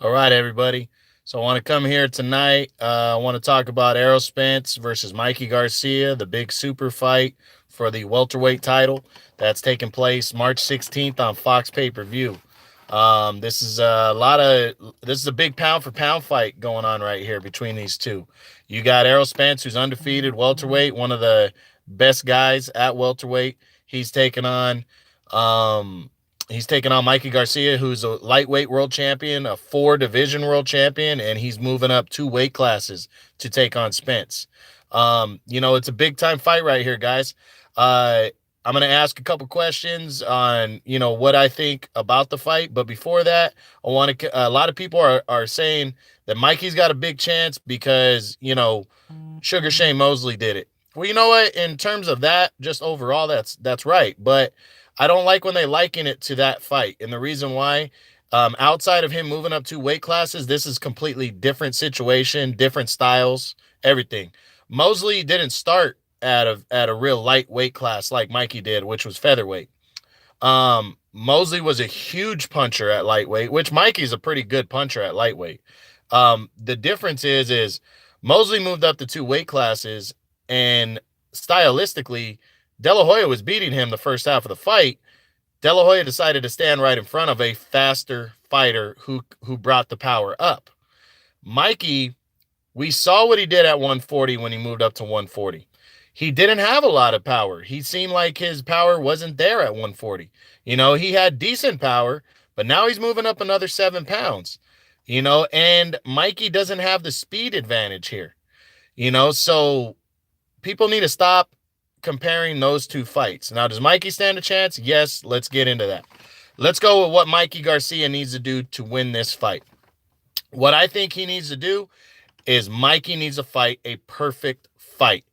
All right, everybody. So I want to come here tonight. I want to talk about Errol Spence versus Mikey Garcia, the big super fight for the welterweight title that's taking place March 16th on Fox pay per view. This is this is a big pound for pound fight going on right here between these two. You got Errol Spence, who's undefeated welterweight, one of the best guys at welterweight. He's taking on um, He's taking on Mikey Garcia, who's a lightweight world champion, a four division world champion, and he's moving up two weight classes to take on Spence. It's a big time fight right here, guys. Uh, I'm going to ask a couple questions on, what I think about the fight. But before that, a lot of people are saying that Mikey's got a big chance because, Sugar Shane Mosley did it. Well, you know what? In terms of that, just overall, that's right. But I don't like when they liken it to that fight, and the reason why, outside of him moving up two weight classes, this is completely different situation, different styles, everything. Mosley didn't start at a real light weight class like Mikey did, which was featherweight. Mosley was a huge puncher at lightweight, which Mikey's a pretty good puncher at lightweight. The difference is Mosley moved up to two weight classes, and stylistically, De La Hoya was beating him the first half of the fight. De La Hoya decided to stand right in front of a faster fighter who brought the power up. Mikey, we saw what he did at 140 when he moved up to 140. He didn't have a lot of power. He seemed like his power wasn't there at 140. He had decent power, but now he's moving up another 7 pounds. And Mikey doesn't have the speed advantage here. So people need to stop comparing those two fights. Now, does Mikey stand a chance? Yes, let's get into that. Let's go with what Mikey Garcia needs to do to win this fight. What I think he needs to do is Mikey needs to fight a perfect fight.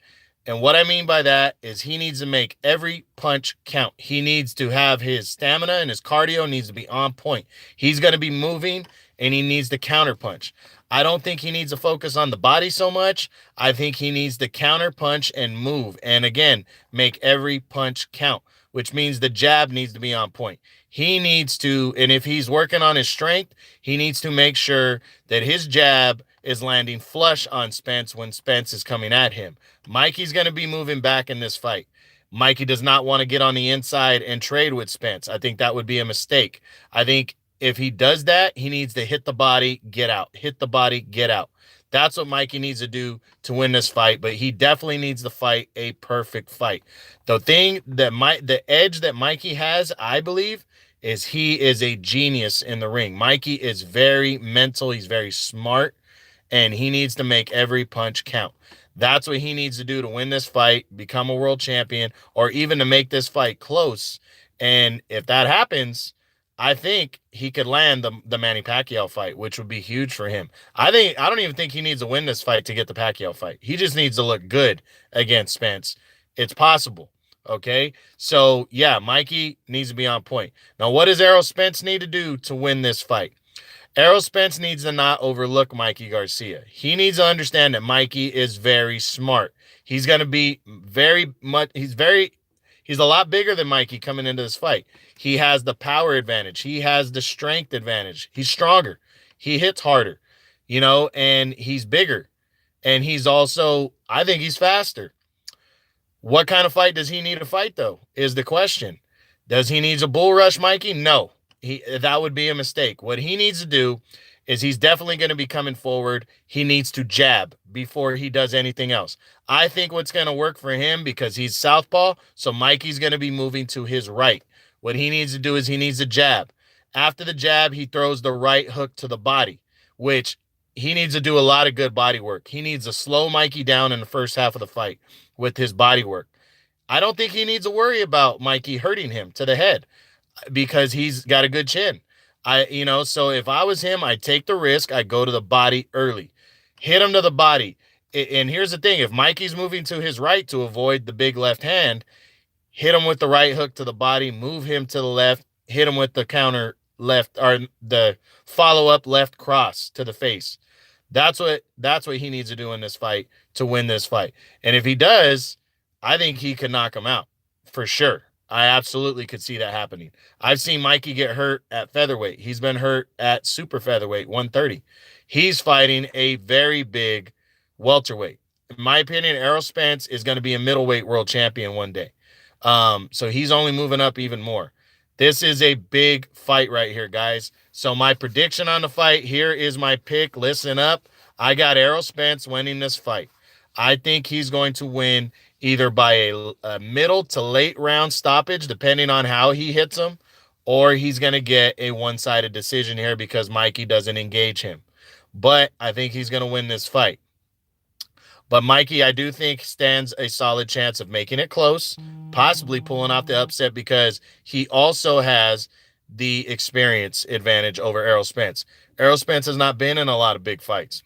And what I mean by that is he needs to make every punch count. He needs to have his stamina and his cardio needs to be on point. He's going to be moving and he needs to counter punch. I don't think he needs to focus on the body so much. I think he needs to counter punch and move. And again, make every punch count, which means the jab needs to be on point. He needs to, and if he's working on his strength, he needs to make sure that his jab is landing flush on Spence when Spence is coming at him. Mikey's going to be moving back in this fight. Mikey does not want to get on the inside and trade with Spence. I think that would be a mistake. I think if he does that, he needs to hit the body, get out. Hit the body, get out. That's what Mikey needs to do to win this fight, but he definitely needs to fight a perfect fight. The edge that Mikey has, I believe, is he is a genius in the ring. Mikey is very mental, he's very smart, and he needs to make every punch count. That's what he needs to do to win this fight, become a world champion, or even to make this fight close. And if that happens, I think he could land the Manny Pacquiao fight, which would be huge for him. I don't even think he needs to win this fight to get the Pacquiao fight. He just needs to look good against Spence. It's possible. Okay. So yeah, Mikey needs to be on point. Now, what does Errol Spence need to do to win this fight? Errol Spence needs to not overlook Mikey Garcia. He needs to understand that Mikey is very smart. He's going to be he's a lot bigger than Mikey coming into this fight. He has the power advantage. He has the strength advantage. He's stronger. He hits harder, and he's bigger. And he's also, I think he's faster. What kind of fight does he need to fight, though, is the question. Does he need a bull rush, Mikey? No. That would be a mistake. What he needs to do is he's definitely going to be coming forward. He needs to jab before he does anything else. I think what's going to work for him, because he's southpaw, so Mikey's going to be moving to his right. What he needs to do is he needs to jab. After the jab, he throws the right hook to the body, which he needs to do a lot of good body work. He needs to slow Mikey down in the first half of the fight with his body work. I don't think he needs to worry about Mikey hurting him to the head because he's got a good chin. So if I was him, I'd take the risk. I'd go to the body early, hit him to the body. And here's the thing. If Mikey's moving to his right to avoid the big left hand, hit him with the right hook to the body, move him to the left, hit him with the counter left or the follow-up left cross to the face. That's what he needs to do in this fight to win this fight. And if he does, I think he can knock him out for sure. I absolutely could see that happening. I've seen Mikey get hurt at featherweight. He's been hurt at super featherweight, 130. He's fighting a very big welterweight. In my opinion, Errol Spence is going to be a middleweight world champion one day. So he's only moving up even more. This is a big fight right here, guys. So my prediction on the fight, here is my pick. Listen up. I got Errol Spence winning this fight. I think he's going to win either by a middle to late round stoppage, depending on how he hits him, or he's going to get a one-sided decision here because Mikey doesn't engage him. But I think he's going to win this fight. But Mikey, I do think, stands a solid chance of making it close, possibly pulling off the upset because he also has the experience advantage over Errol Spence. Errol Spence has not been in a lot of big fights.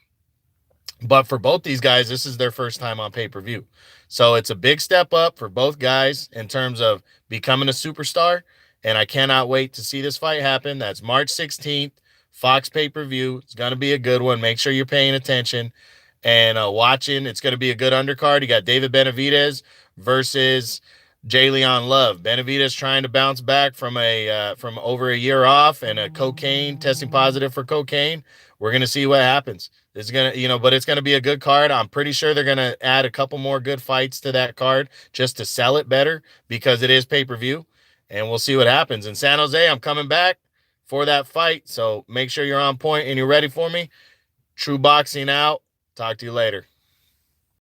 But for both these guys, this is their first time on pay-per-view. So it's a big step up for both guys in terms of becoming a superstar. And I cannot wait to see this fight happen. That's March 16th, Fox pay-per-view. It's going to be a good one. Make sure you're paying attention and watching. It's going to be a good undercard. You got David Benavidez versus Jay Leon Love. Benavidez trying to bounce back from over a year off and a cocaine, testing positive for cocaine. We're going to see what happens. It's going to, but it's going to be a good card. I'm pretty sure they're going to add a couple more good fights to that card just to sell it better because it is pay-per-view. And we'll see what happens. In San Jose, I'm coming back for that fight. So make sure you're on point and you're ready for me. True Boxing out. Talk to you later.